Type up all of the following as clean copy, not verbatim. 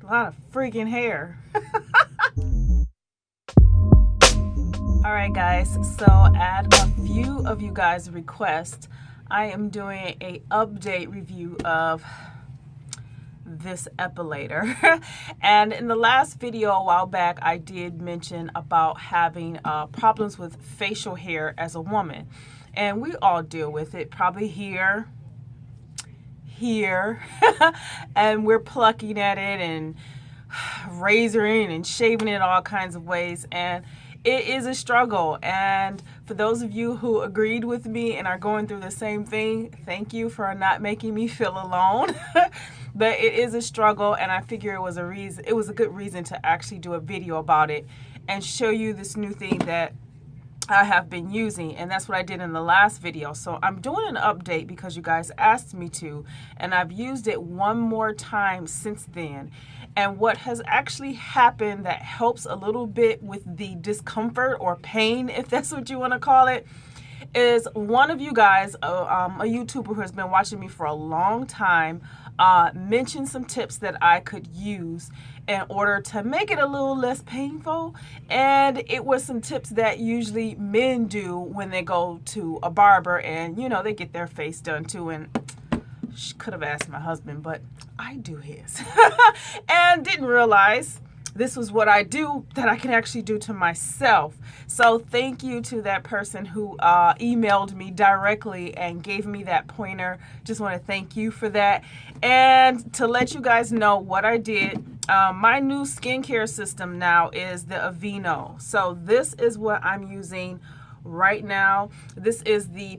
A lot of freaking hair. Alright guys, so at a few of you guys' requests, I am doing a update review of this epilator. And in the last video a while back, I did mention about having problems with facial hair as a woman. And we all deal with it, probably here, and we're plucking at it and razoring and shaving it all kinds of ways. And it is a struggle, and for those of you who agreed with me and are going through the same thing, thank you for not making me feel alone. But it is a struggle, and I figure it was a good reason to actually do a video about it and show you this new thing that I have been using, and that's what I did in the last video. So I'm doing an update because you guys asked me to, and I've used it one more time since then. And what has actually happened that helps a little bit with the discomfort or pain, if that's what you want to call it, is one of you guys, a YouTuber who has been watching me for a long time, mentioned some tips that I could use in order to make it a little less painful. And it was some tips that usually men do when they go to a barber and, you know, they get their face done too. And could have asked my husband, but I do his. And didn't realize this was what I do that I can actually do to myself. So thank you to that person who emailed me directly and gave me that pointer. Just want to thank you for that. And to let you guys know what I did, my new skincare system now is the Aveeno. So this is what I'm using right now. This is the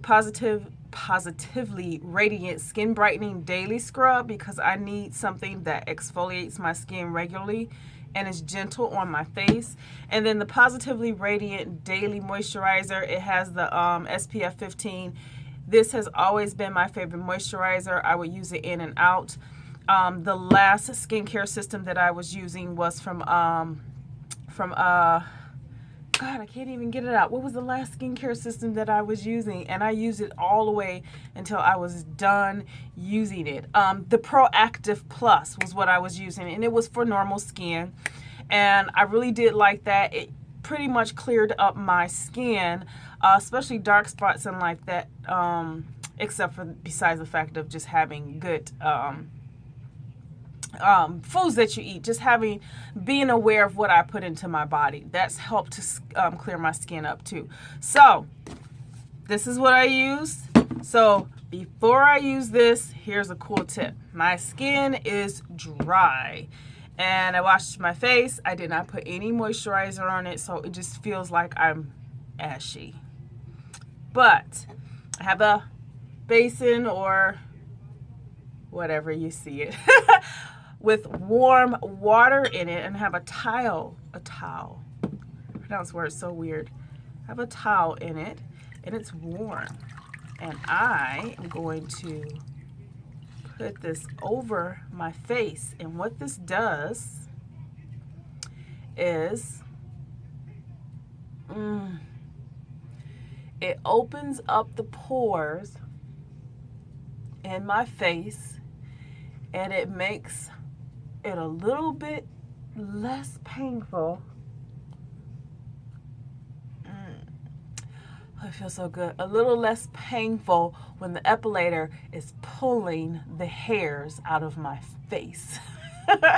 Positively Radiant Skin Brightening Daily Scrub because I need something that exfoliates my skin regularly and is gentle on my face. And then the Positively Radiant Daily Moisturizer, it has the SPF 15. This has always been my favorite moisturizer. I would use it in and out. The last skincare system that I was using was from God, I can't even get it out. What was the last skincare system that I was using? And I used it all the way until I was done using it. The Proactive Plus was what I was using, and it was for normal skin. And I really did like that. It pretty much cleared up my skin, especially dark spots and like that, except for besides the fact of just having good foods that you eat, just being aware of what I put into my body. That's helped to clear my skin up too. So this is what I used. So before I use this, here's a cool tip. My skin is dry and I washed my face. I did not put any moisturizer on it, so it just feels like I'm ashy. But I have a basin or whatever you see it with warm water in it, and have a towel. Pronounce words so weird. I have a towel in it, and it's warm. And I am going to put this over my face. And what this does is it opens up the pores in my face, and it makes it a little bit less painful. I feel so good. A little less painful when the epilator is pulling the hairs out of my face.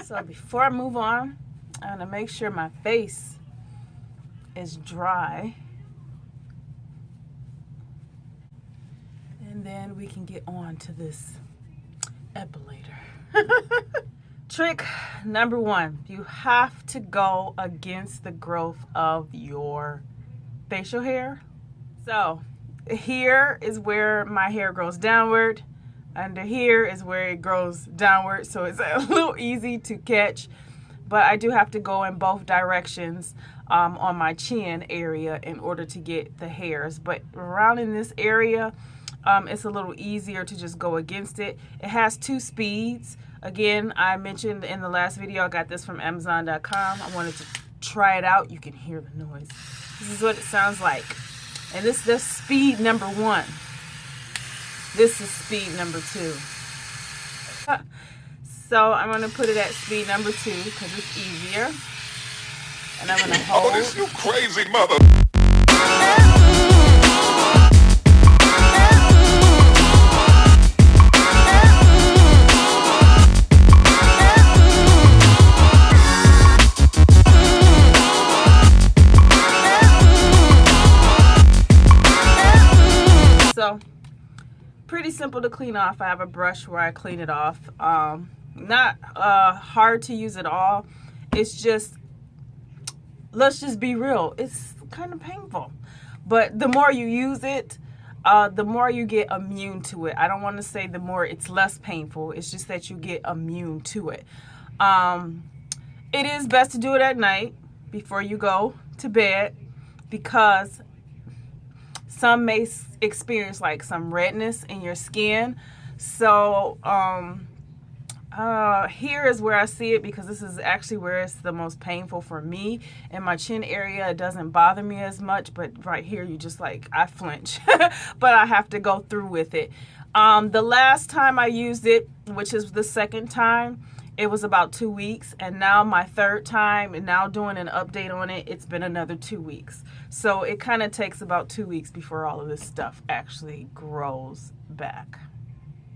So before I move on, I'm gonna make sure my face is dry, and then we can get on to this epilator. Trick number one, you have to go against the growth of your facial hair. So here is where my hair grows downward. Under here is where it grows downward. So it's a little easy to catch, but I do have to go in both directions on my chin area in order to get the hairs. But around in this area, it's a little easier to just go against it. It has 2 speeds. Again, I mentioned in the last video, I got this from Amazon.com. I wanted to try it out. You can hear the noise. This is what it sounds like. And this is speed number 1. This is speed number 2. So I'm going to put it at speed number 2 because it's easier. And I'm going to hold. Oh, this you crazy mother. So pretty simple to clean off. I have a brush where I clean it off. Not hard to use at all. It's just, let's just be real, it's kind of painful. But the more you use it, the more you get immune to it. I don't want to say the more it's less painful. It's just that you get immune to it. It is best to do it at night before you go to bed, because some may experience like some redness in your skin. So here is where I see it, because this is actually where it's the most painful for me. In my chin area, it doesn't bother me as much, but right here, you just like, I flinch, but I have to go through with it. The last time I used it, which is the second time, it was about 2 weeks, and now my third time, and now doing an update on it, it's been another 2 weeks. So it kind of takes about 2 weeks before all of this stuff actually grows back.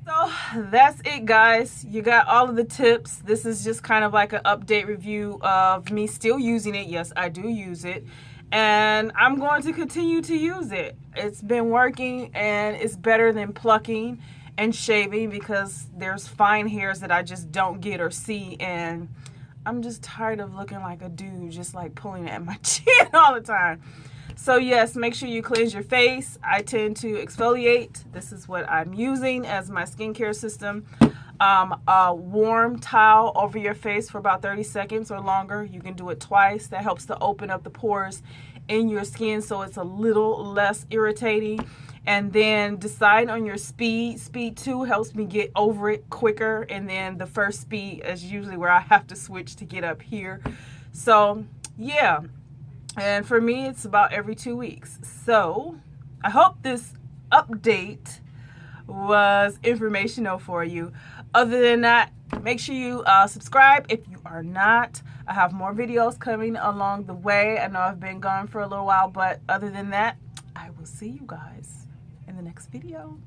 So that's it, guys. You got all of the tips. This is just kind of like an update review of me still using it. Yes, I do use it, and I'm going to continue to use it. It's been working, and it's better than plucking and shaving, because there's fine hairs that I just don't get or see, and I'm just tired of looking like a dude just like pulling at my chin all the time. So yes, make sure you cleanse your face. I tend to exfoliate. This is what I'm using as my skincare system. A warm towel over your face for about 30 seconds or longer. You can do it twice. That helps to open up the pores in your skin so it's a little less irritating. And then decide on your speed. Speed 2 helps me get over it quicker. And then the first speed is usually where I have to switch to get up here. So yeah. And for me, it's about every 2 weeks. So I hope this update was informational for you. Other than that, make sure you subscribe if you are not. I have more videos coming along the way. I know I've been gone for a little while, but other than that, I will see you guys in the next video.